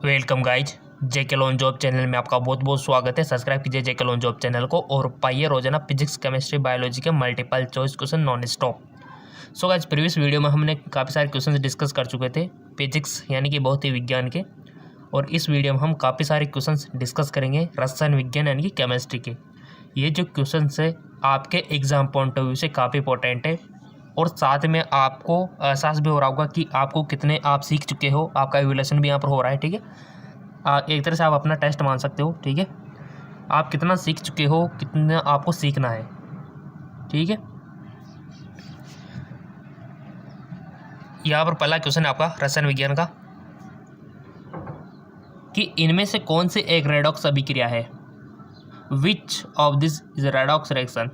Welcome guys, जेके lawn job channel में आपका बहुत बहुत स्वागत है। सब्सक्राइब कीजिए जेके लॉन जॉब चैनल को और पाइए रोजाना फिजिक्स केमिस्ट्री बायोलॉजी के multiple choice question non stop. So guys, previous video में हमने काफ़ी सारे क्वेश्चन डिस्कस कर चुके थे फिजिक्स यानी कि भौतिक विज्ञान के, और इस वीडियो में हम काफ़ी सारे क्वेश्चन डिस्कस करेंगे रसायन विज्ञान यानी कि केमिस्ट्री के। ये जो क्वेश्चन है आपके एग्जाम पॉइंट ऑफ व्यू से काफ़ी इंपॉर्टेंट है, और साथ में आपको एहसास भी हो रहा होगा कि आपको कितने आप सीख चुके हो। आपका एवल्यूशन भी यहाँ पर हो रहा है, ठीक है। एक तरह से आप अपना टेस्ट मान सकते हो, ठीक है। आप कितना सीख चुके हो, कितना आपको सीखना है, ठीक है। यहाँ पर पहला क्वेश्चन है आपका रसायन विज्ञान का कि इनमें से कौन से एक रेडॉक्स अभिक्रिया है। Which of this is redox reaction.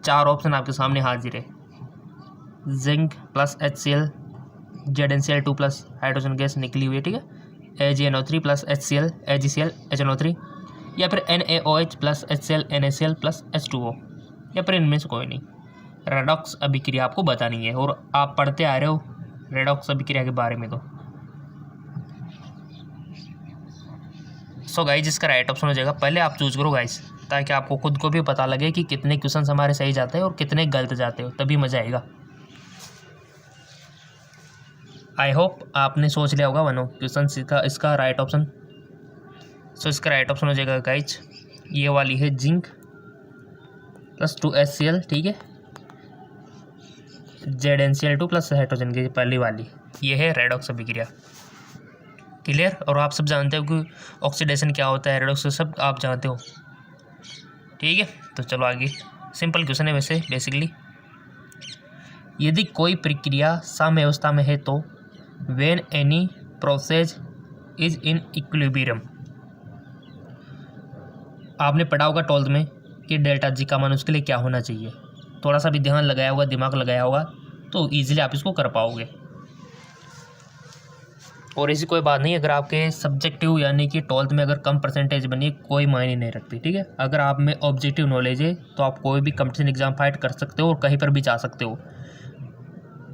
4 option आपके सामने हाजिर है। Zinc plus HCl, ZnCl2 plus hydrogen gas निकली हुई है, ठीक है। AgNO3 plus HCl, AgCl HNO3, या फिर NaOH plus HCl NaCl plus H2O, या फिर इनमें से कोई नहीं। रेडॉक्स अभिक्रिया आपको बतानी है और आप पढ़ते आ रहे हो रेडॉक्स अभिक्रिया के बारे में। तो सो गाइज, इसका राइट ऑप्शन हो जाएगा। पहले आप चूज करो गाइज, ताकि आपको खुद को भी पता लगे कि कितने क्वेश्चन हमारे सही जाते हैं और कितने गलत जाते हो, तभी मज़ा आएगा। आई होप आपने सोच लिया होगा वनो क्वेश्चन इसका राइट ऑप्शन। सो इसका राइट ऑप्शन हो जाएगा गाइज, ये वाली है जिंक प्लस 2HCl, ठीक है। ZnCl2 प्लस हाइड्रोजन की पहली वाली, ये है रेडॉक्स अभिक्रिया। क्लियर। और आप सब जानते हो कि ऑक्सीडेशन क्या होता है, रेडॉक्स सब आप जानते हो, ठीक है। तो चलो आगे, सिंपल क्वेश्चन है वैसे बेसिकली। यदि कोई प्रक्रिया साम्यावस्था में है तो when any process is in equilibrium. आपने पढ़ा होगा 12th में कि डेल्टा जी का मान उसके लिए क्या होना चाहिए। थोड़ा सा भी ध्यान लगाया होगा, दिमाग लगाया होगा, तो इजीली आप इसको कर पाओगे। और ऐसी कोई बात नहीं, अगर आपके सब्जेक्टिव यानी कि 12th में अगर कम परसेंटेज बनी, कोई मायने नहीं रखती, ठीक है। अगर आप में ऑब्जेक्टिव नॉलेज है तो आप कोई भी कंपटीशन एग्जाम फाइट कर सकते हो और कहीं पर भी जा सकते हो।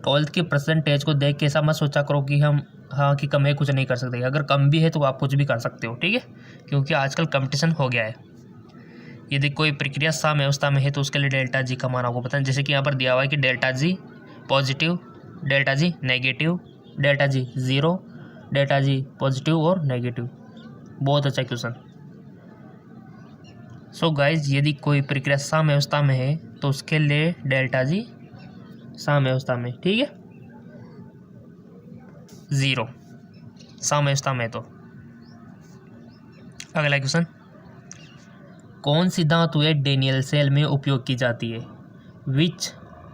12th की परसेंटेज को देख के ऐसा मत सोचा करो कि हम कि कम है कुछ नहीं कर सकते। अगर कम भी है तो आप कुछ भी कर सकते हो, ठीक है, क्योंकि आजकल कंपटीशन हो गया है। यदि कोई प्रक्रिया साम्यावस्था में है तो उसके लिए डेल्टा जी का मान आपको पता है। जैसे कि यहाँ पर दिया हुआ है कि delta G positive, delta G negative, delta G 0, delta G positive और नेगेटिव। बहुत अच्छा क्वेश्चन। सो गाइज, यदि कोई प्रक्रिया साम्यावस्था में है तो उसके लिए डेल्टा जी साम्यावस्था में, ठीक है, 0 साम्यावस्था में। तो अगला क्वेश्चन, कौन सी धातुएं डेनियल सेल में उपयोग की जाती है। Which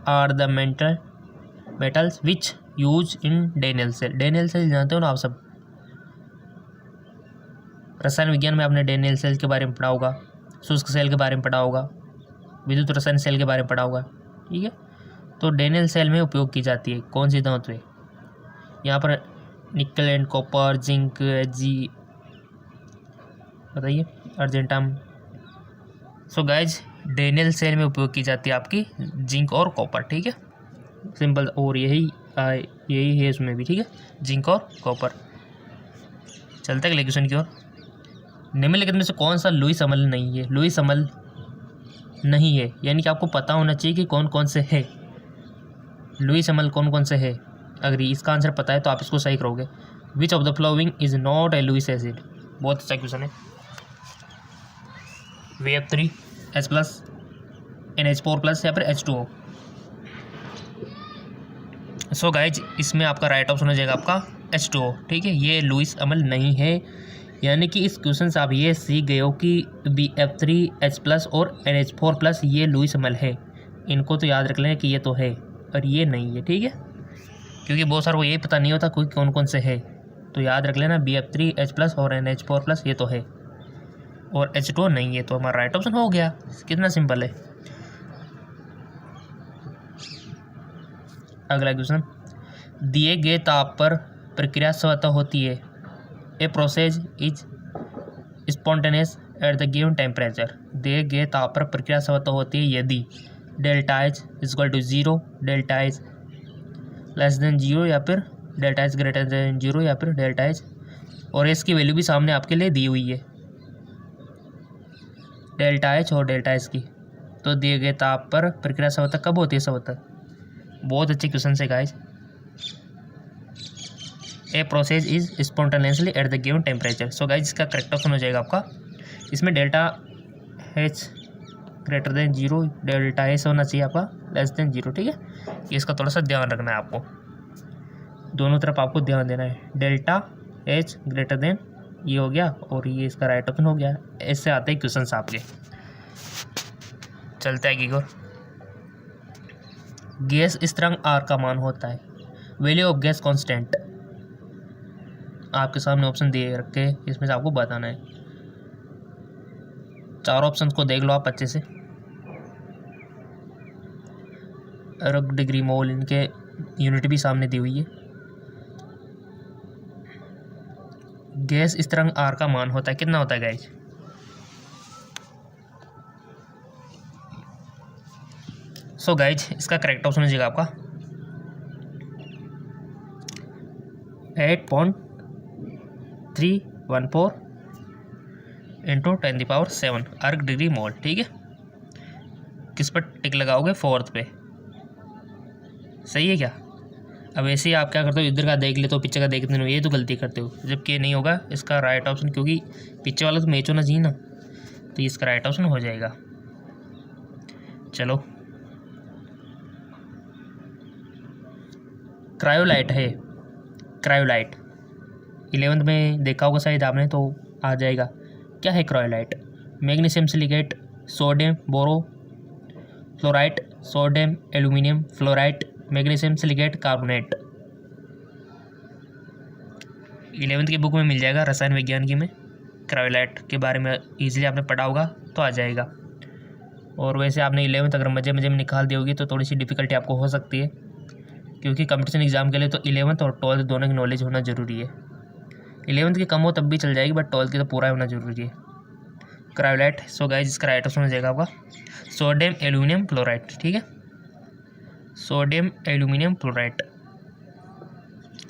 are the metals which use in Daniell cell. Daniell cell जानते हो ना आप सब, रसायन विज्ञान में आपने डेनियल सेल के बारे में पढ़ा होगा, शुष्क सेल के बारे में पढ़ा होगा, विद्युत रसायन सेल के बारे में पढ़ा होगा, ठीक है। तो डेनियल सेल में उपयोग की जाती है कौन सी धातुएं। यहाँ पर निकल एंड कॉपर, जिंक, जी, बताइए, argentum. So guys, Daniell cell में उपयोग की जाती है आपकी जिंक और कॉपर, ठीक है, सिंपल। और यही है इसमें भी, ठीक है, जिंक और कॉपर। चलते हैं अगले क्वेश्चन की ओर। निम्नलिखित में से कौन सा लुईस अम्ल नहीं है। लुईस अम्ल नहीं है यानी कि आपको पता होना चाहिए कि कौन कौन से है लुईस अम्ल, कौन कौन से है। अगर इसका आंसर पता है तो आप इसको सही करोगे। Which of the following is not a Lewis acid. बहुत अच्छा क्वेश्चन है। VF3H प्लस, NH4 प्लस, या फिर H2O। सो गाइज, इसमें आपका राइट ऑप्शन हो जाएगा आपका H2O, ठीक है। ये लुईस अम्ल नहीं है, यानी कि इस क्वेश्चन से आप ये सीख गए हो कि BF3H प्लस और NH4 प्लस ये लुईस अम्ल है। इनको तो याद रख लें कि ये तो है और ये नहीं है, ठीक है, क्योंकि बहुत सारे को यही पता नहीं होता कोई कौन कौन से है। तो याद रख लेना BF3H प्लस और NH4 प्लस ये तो है और H2O नहीं है। तो हमारा राइट ऑप्शन हो गया। कितना सिंपल है। अगला क्वेश्चन, दिए गए ताप पर प्रक्रिया स्वतः होती है। A process is spontaneous at the given temperature. दिए गए ताप पर प्रक्रिया स्वतः होती है यदि delta H equal to 0, delta H less than 0, या फिर डेल्टा H ग्रेटर देन 0, या फिर डेल्टा H और इसकी वैल्यू भी सामने आपके लिए दी हुई है, डेल्टा एच और डेल्टा एस की। तो दिए गए ताप पर प्रक्रिया संवर्धक कब होती है संवर्धक? बहुत अच्छे क्वेश्चन है guys. A process is spontaneously eight the given temperature. So guys इसका करेक्ट ऑप्शन हो जाएगा आपका, इसमें delta H greater than 0, delta S होना चाहिए आपका लेस देन 0, ठीक है। इसका थोड़ा सा ध्यान रखना है आपको, दोनों तरफ आपको ध्यान देना है। डेल्टा एच ग्रेटर देन ये हो गया और ये इसका राइट ऑप्शन हो गया। इससे आते हैं क्वेश्चन आपके। चलते हैं आगे और गैस स्थिरांक आर का मान होता है, वैल्यू ऑफ गैस कांस्टेंट। आपके सामने ऑप्शन दिए रखे, इसमें से आपको बताना है। चारों ऑप्शन को देख लो आप अच्छे से। रग डिग्री मोल, इनके यूनिट भी सामने दी हुई है। गैस स्थिरांक आर का मान होता है, कितना होता है गाइस? सो गाइज इसका करेक्ट ऑप्शन हो जाएगा आपका 8.314 इंटू 10⁷ अर्ग डिग्री मोल, ठीक है। किस पर टिक लगाओगे? 4th पे, सही है क्या? अब ऐसे ही आप क्या करते हो, इधर का देख ले तो पीछे का देखते नहीं, ये तो गलती करते हो, जबकि ये नहीं होगा इसका राइट ऑप्शन, क्योंकि पीछे वाला तो मैच होना चाहिए ना, तो इसका राइट ऑप्शन हो जाएगा। चलो क्रायोलाइट है, क्रायोलाइट 11th में देखा होगा शायद आपने, तो आ जाएगा। क्या है cryolite? Magnesium silicate, sodium boro fluoride, sodium aluminium fluoride, magnesium silicate carbonate. 11th की बुक में मिल जाएगा, रसायन विज्ञान की में क्रायोलाइट के बारे में इजीली आपने पढ़ा होगा तो आ जाएगा। और वैसे आपने 11th अगर मजे में निकाल दी होगी तो थोड़ी सी डिफ़िकल्टी आपको हो सकती है, क्योंकि कंपटीशन एग्जाम के लिए तो 11th और 12th दोनों की नॉलेज होना ज़रूरी है। 11th की कम हो तब भी चल जाएगी, बट 12th की तो पूरा होना ज़रूरी है। क्रायोलाइट, सो गाइस इसका राइट ऑप्शन हो जाएगा आपका सोडियम एल्यूमिनियम क्लोराइड, ठीक है। Sodium aluminium chloride,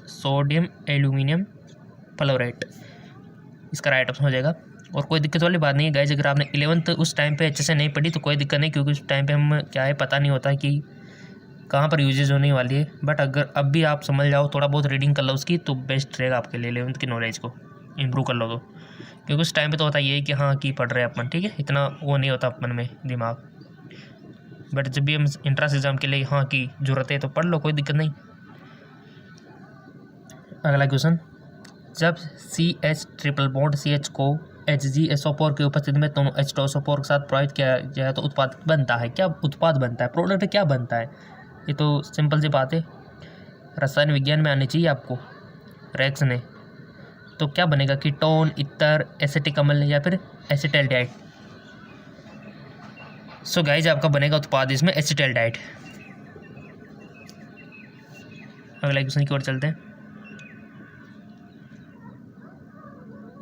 sodium aluminium fluoride इसका राइट ऑप्शन हो जाएगा। और कोई दिक्कत वाली बात नहीं है गाइस, अगर आपने 11th उस टाइम पे अच्छे से नहीं पढ़ी तो कोई दिक्कत नहीं, क्योंकि उस टाइम पे हम क्या है पता नहीं होता कि कहाँ पर यूजेज होने वाली है। बट अगर अब भी आप समझ जाओ, थोड़ा बहुत रीडिंग कर लो उसकी, तो बेस्ट रहेगा आपके लिए। 11th की नॉलेज को इम्प्रूव कर लो तो, क्योंकि उस टाइम पे तो होता ये है कि हाँ कि पढ़ रहे हैं अपन, ठीक है, इतना वो नहीं होता अपन में दिमाग। बट जब भी हम इंट्रेंस एग्जाम के लिए हाँ की जरूरत है तो पढ़ लो, कोई दिक्कत नहीं। अगला क्वेश्चन, जब CH ट्रिपल बॉन्ड CH को HgSO4 की उपस्थिति में दोनों H2SO4 के साथ प्रभावित किया जाए तो उत्पाद बनता है, क्या उत्पाद बनता है, प्रोडक्ट क्या बनता है? ये तो सिंपल सी बात है, रसायन विज्ञान में आनी चाहिए आपको, रैक्स ने। तो क्या बनेगा? कीटोन, इतर, एसिटिक अम्ल या फिर एसिटाल्डिहाइड। सो गाइज आपका बनेगा उत्पाद इसमें एसिटाल्डिहाइड। अगला क्वेश्चन की ओर चलते हैं।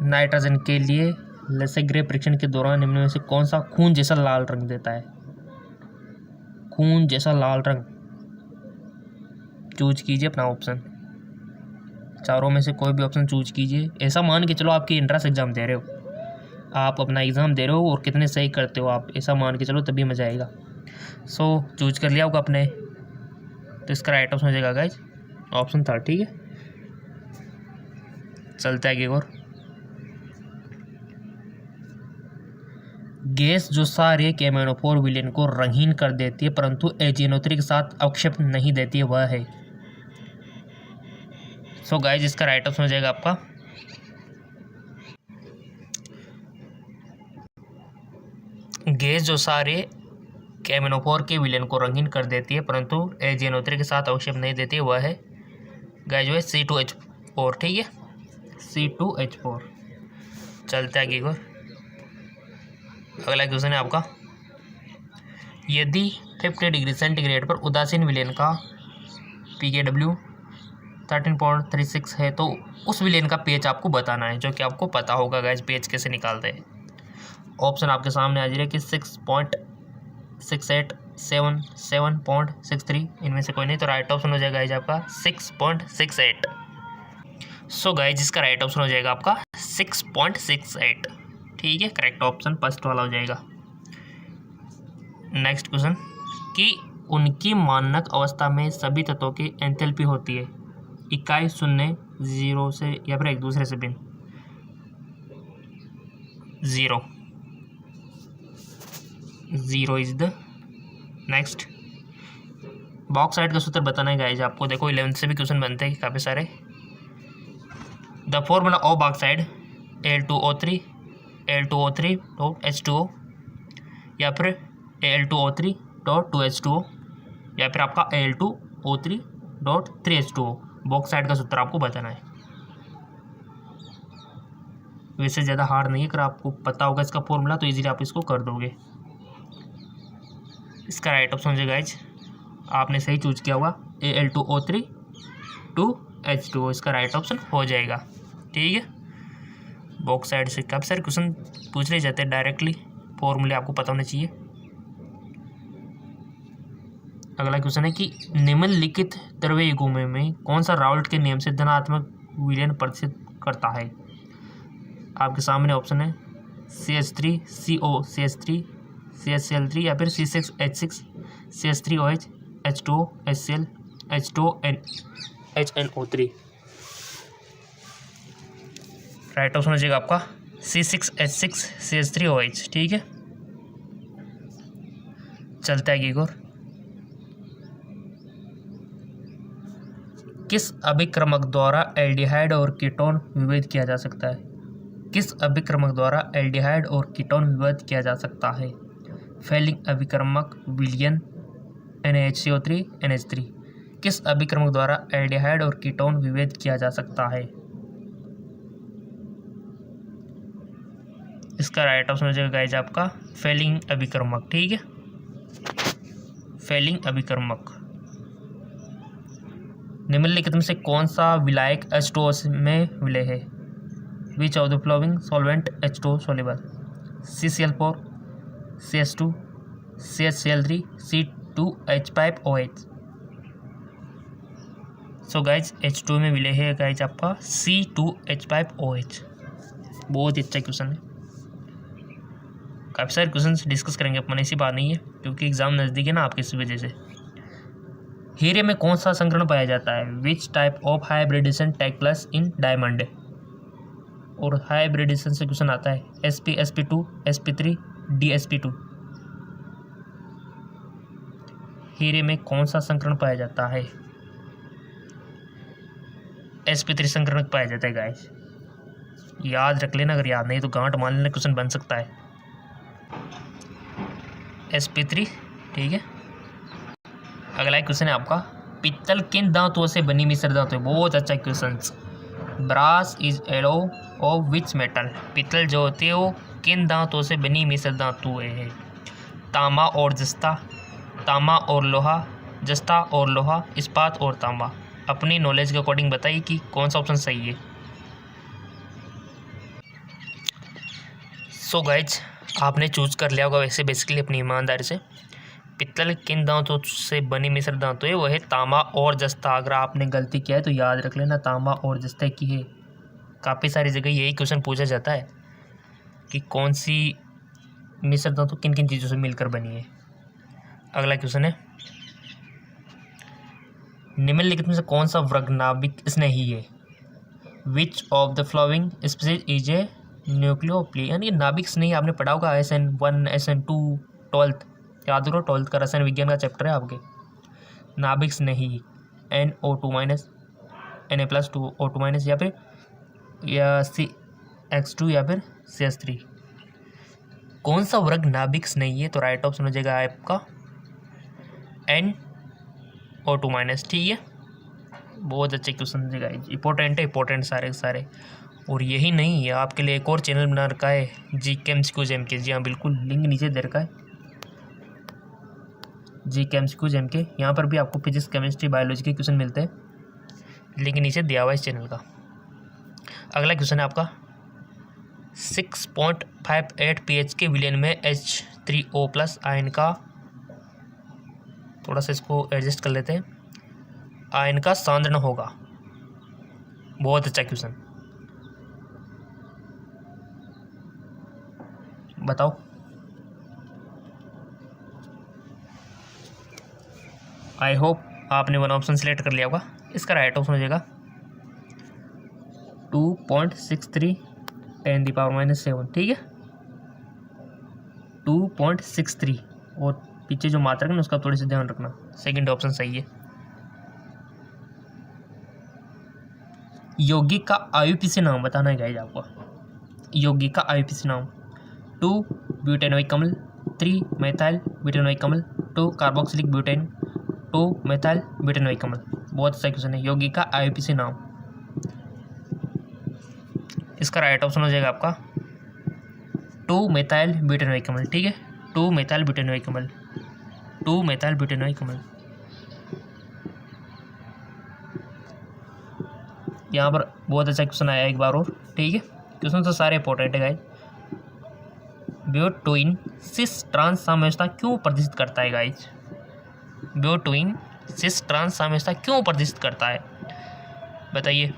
नाइट्रोजन के लिए लेसेग्रे परीक्षण के दौरान निम्न में से कौन सा खून जैसा लाल रंग देता है? खून जैसा लाल रंग, चूज कीजिए अपना ऑप्शन, चारों में से कोई भी ऑप्शन चूज कीजिए। ऐसा मान के चलो आपकी एंट्रेंस एग्जाम दे रहे हो, आप अपना एग्ज़ाम दे रहे हो और कितने सही करते हो आप, ऐसा मान के चलो तभी मज़ा आएगा। सो चूज कर लिया होगा अपने, तो इसका राइट ऑप्शन हो जाएगा गाइज ऑप्शन 3, ठीक है। चलते आगे और गैस जो सारे केमेनोफोर विलेन को रंगीन कर देती है परंतु एजेनोत्री के साथ अवक्षेप नहीं देती है, वह है। सो गाइज इसका राइट ऑप्शन हो जाएगा आपका गैस जो सारे केमेनोफोर के विलेन को रंगीन कर देती है परंतु एजेनोत्री के साथ अवक्षेप नहीं देती है, वह है गाइज जो है C2H4, ठीक है, C2H4। चलते आगे और अगला क्वेश्चन है आपका, यदि 50 डिग्री सेंटीग्रेड पर उदासीन विलेन का pKw 13.36 है तो उस विलेन का pH आपको बताना है, जो कि आपको पता होगा गाइस pH कैसे निकालते हैं। ऑप्शन आपके सामने आ जाए कि 6.68, 7, 7.63, इनमें से कोई नहीं, तो राइट ऑप्शन हो जाएगा गाइस आपका 6.68। सो गाइस जिसका राइट ऑप्शन हो जाएगा आपका 6.68। ठीक है, करेक्ट ऑप्शन फर्स्ट वाला हो जाएगा। नेक्स्ट क्वेश्चन कि उनकी मानक अवस्था में सभी तत्वों की एंथैल्पी होती है इकाई शून्य, जीरो से या फिर एक दूसरे से भिन्न। Zero is the next. Bauxite का सूत्र बताना है गाइस आपको। देखो 11th से भी क्वेश्चन बनते हैं काफ़ी सारे। The formula of bauxite Al2O3 H2O या फिर Al2O3.2H2O या फिर आपका Al2O3.3H2O। बॉक्साइड का सूत्र आपको बताना है। वैसे ज़्यादा हार्ड नहीं है, अगर आपको पता होगा इसका फॉर्मूला तो इजीली आप इसको कर दोगे। इसका राइट ऑप्शन है गाइज, आपने सही चूज किया होगा, Al2O3.2H2O इसका राइट ऑप्शन हो जाएगा। ठीक है, बॉक्साइड से काफ़ी सारे क्वेश्चन पूछ रहे जाते हैं डायरेक्टली, फॉर्मूले आपको पता होने चाहिए। अगला क्वेश्चन है कि निम्नलिखित द्रव्य युग्म में कौन सा राउल्ट के नियम से धनात्मक विलयन प्रदर्शित करता है। आपके सामने ऑप्शन है CH3 CO CH3 CHCl3 या फिर C6H6 CH3OH H2O HCl H2O HNO3। Right option हो जाएगा आपका C6H6 CH3OH। ठीक है, चलता है एक और। किस अभिक्रमक द्वारा एल्डिहाइड और कीटोन विभेद किया जा सकता है। किस अभिक्रमक द्वारा एल्डिहाइड और कीटोन विभेद किया जा सकता है। फेलिंग अभिक्रमक, विलयन, NaHCO3 NH3। किस अभिक्रमक द्वारा एल्डिहाइड और कीटोन विभेद किया जा सकता है। इसका राइट ऑप्शन हो जाएगा गाइज आपका फेलिंग अभिक्रमक। ठीक है, फेलिंग अभिक्रमक। निम्नलिखित में से कौन सा विलायक H2O में विलय है। Which of the flowing solvent H2O soluble. CCl4 CH2 CHCl3 C2H5OH। So guys H2O में विलय है गाइज आपका C2H5OH। बहुत ही अच्छा क्वेश्चन है। काफ़ी सारे क्वेश्चन डिस्कस करेंगे अपन, ऐसी बात नहीं है क्योंकि एग्जाम नज़दीक है ना आपकी, इस वजह से। हीरे में कौन सा संकरण पाया जाता है। Which type of hybridisation take place in diamond. और हाइब्रिडेशन से क्वेश्चन आता है SP SP2 SP3 DSP2। हीरे में कौन सा संकरण पाया जाता है। SP3 संकरण पाया जाता है गाइस, याद रख लेना, अगर याद नहीं तो गांठ मान लेना, क्वेश्चन बन सकता है SP3। ठीक है, अगला क्वेश्चन है आपका पित्तल किन धातुओं से बनी मिश्र धातु है। बहुत अच्छा question. Brass is alloy of which metal. पित्तल जो होती है वो किन धातुओं से बनी मिश्र धातु है। तांबा और जस्ता, तांबा और लोहा, जस्ता और लोहा, इस्पात और तांबा। अपनी नॉलेज के अकॉर्डिंग बताइए कि कौन सा ऑप्शन सही है। सो गाइज आपने चूज कर लिया होगा वैसे बेसिकली अपनी ईमानदारी से। पित्तल किन धातुओं से बनी मिश्र धातु है, वो है तांबा और जस्ता। अगर आपने गलती किया है तो याद रख लेना, तांबा और जस्ता की है। काफ़ी सारी जगह यही क्वेश्चन पूछा जाता है कि कौन सी मिश्र धातु किन किन चीज़ों से मिलकर बनी है। अगला क्वेश्चन है निम्नलिखित में से कौन सा वर्गनाभिक स्नेही है। Which of the following species is a nucleophile. यानी नाभिक स्नेही आपने पढ़ा होगा SN1 SN2 12th, याद करो 12th का रसायन विज्ञान का चैप्टर है आपके। नाभिक स्नेही NO2- Na+2O2- या फिर CX2 या फिर CH3। कौन सा वर्ग नाभिक स्नेही है, तो राइट ऑप्शन हो जाएगा आपका NO2-। ठीक है, बहुत अच्छे क्वेश्चन है गाइस, इंपॉर्टेंट है, इंपॉर्टेंट सारे सारे। और यही नहीं है, आपके लिए एक और चैनल बना रखा है GK MCQ MK। जी हाँ बिल्कुल, लिंक नीचे दे रखा है GK MCQ MK। यहाँ पर भी आपको फिजिक्स केमिस्ट्री बायोलॉजी के क्वेश्चन मिलते हैं, लिंक नीचे दिया हुआ है इस चैनल का। अगला क्वेश्चन है आपका 6.58 pH के विलयन में H3O+ आयन का, थोड़ा सा इसको एडजस्ट कर लेते हैं, आयन का सांद्रण होगा। बहुत अच्छा क्वेश्चन। बताओ। आई होप आपने वन ऑप्शन सेलेक्ट कर लिया होगा। इसका राइट ऑप्शन हो जाएगा 2.63 10⁻⁻7। ठीक है, 2.63 और पीछे जो मात्रा है ना उसका थोड़ी सी ध्यान रखना। सेकंड ऑप्शन सही है। यौगिक का आईयूपीएसी नाम बताना है गाइस आपको। यौगिक का आईयूपीएसी नाम 2 ब्यूटेनोइक अम्ल, 3 मेथाइल ब्यूटेनोइक अम्ल, 2 कार्बोक्सिलिक ब्यूटेन, 2 मेथाइल ब्यूटेनोइक अम्ल। बहुत अच्छा क्वेश्चन है। यौगिक का आईयूपीएसी नाम। इसका राइट ऑप्शन हो जाएगा आपका 2 मेथाइल ब्यूटेनोइक अम्ल। ठीक है, 2 मेथाइल ब्यूटेनोइक अम्ल, 2 मेथाइल ब्यूटेनोइक अम्ल। यहाँ पर बहुत अच्छा क्वेश्चन आया एक बार और। ठीक है, क्वेश्चन तो सारे इंपॉर्टेंट है गाइस। ब्यूटोइन सिस ट्रांस साम्यवस्था क्यों प्रदर्शित करता है गाइस? ब्यूटोइन सिस ट्रांस साम्यवस्था क्यों प्रदर्शित करता है, बताइए।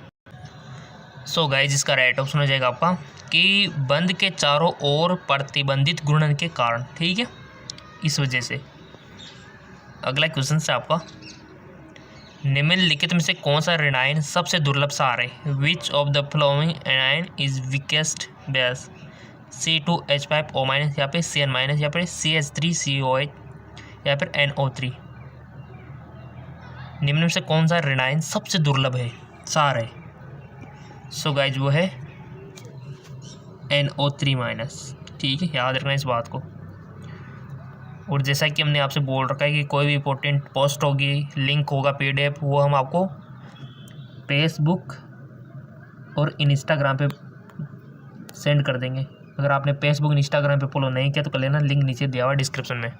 सो गाइस, इसका राइट ऑप्शन हो जाएगा आपका कि बंध के चारों ओर प्रतिबंधित घूर्णन के कारण। ठीक है, इस वजह से। अगला क्वेश्चन से आपका, निम्नलिखित में से कौन सा ऋणायन सबसे दुर्लभ सार है? Which of the flowing anion is weakest base? C2H5O-, या फिर Cn-, या फिर CH3COH, या फिर NO3। निम्न में से कौन सा ऋणायन सबसे दुर्लभ है, सार है? सो गाइज वो है NO3-। ठीक है, याद रखना इस बात को। और जैसा कि हमने आपसे बोल रखा है कि कोई भी इंपॉर्टेंट पोस्ट होगी, लिंक होगा, PDF, वो हम आपको फेसबुक और इंस्टाग्राम पे सेंड कर देंगे। अगर आपने फेसबुक इंस्टाग्राम पे फॉलो नहीं किया तो कर लेना, लिंक नीचे दिया हुआ डिस्क्रिप्शन में।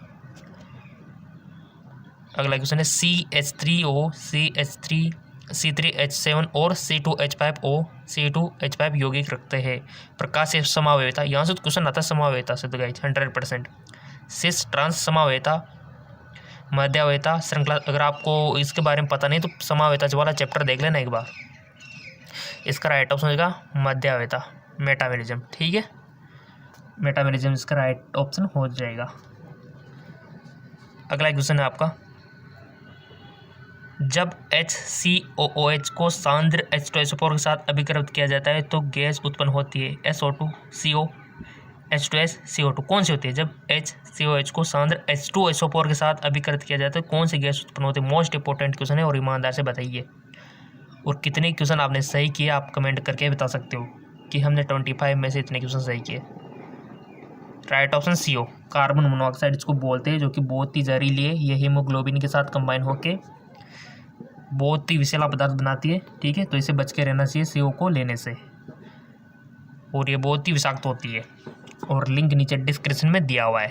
अगला क्वेश्चन है CH3O, CH3, C3H7 और C2H5O, C2H5 यौगिक रखते हैं। प्रकाश से समावेयता, यहाँ से तो क्वेश्चन आता है समावेयता से तो गाइस 100%। सिस ट्रांस समावेयता, मध्यावेयता श्रृंखला। अगर आपको इसके बारे में पता नहीं तो समावेयता वाला चैप्टर देख लेना एक बार। इसका राइट ऑप्शन होगा मध्यावेयता, मेटामेरिज्म। ठीक है, मेटामेरिज्म इसका राइट ऑप्शन हो जाएगा। अगला क्वेश्चन है आपका, जब HCOOH को सांद्र H2SO4 के साथ अभिकृत किया जाता है तो गैस उत्पन्न होती है SO2, CO, H2S, CO2। कौन सी होती है? जब HCOH को सांद्र H2SO4 के साथ अभिकृत किया जाता है कौन सी गैस उत्पन्न होती है? मोस्ट इंपॉर्टेंट क्वेश्चन है और ईमानदार से बताइए। और कितने क्वेश्चन आपने सही किए आप कमेंट करके बता सकते हो कि हमने 25 में से इतने क्वेश्चन सही किए। Right option CO, carbon monoxide इसको बोलते हैं, जो कि बहुत ही जहरीली है। ये हीमोग्लोबिन के साथ कंबाइन होके बहुत ही विषैला पदार्थ बनाती है। ठीक है, तो इसे बच के रहना चाहिए CO को लेने से, और ये बहुत ही विषाक्त होती है। और लिंक नीचे डिस्क्रिप्शन में दिया हुआ है।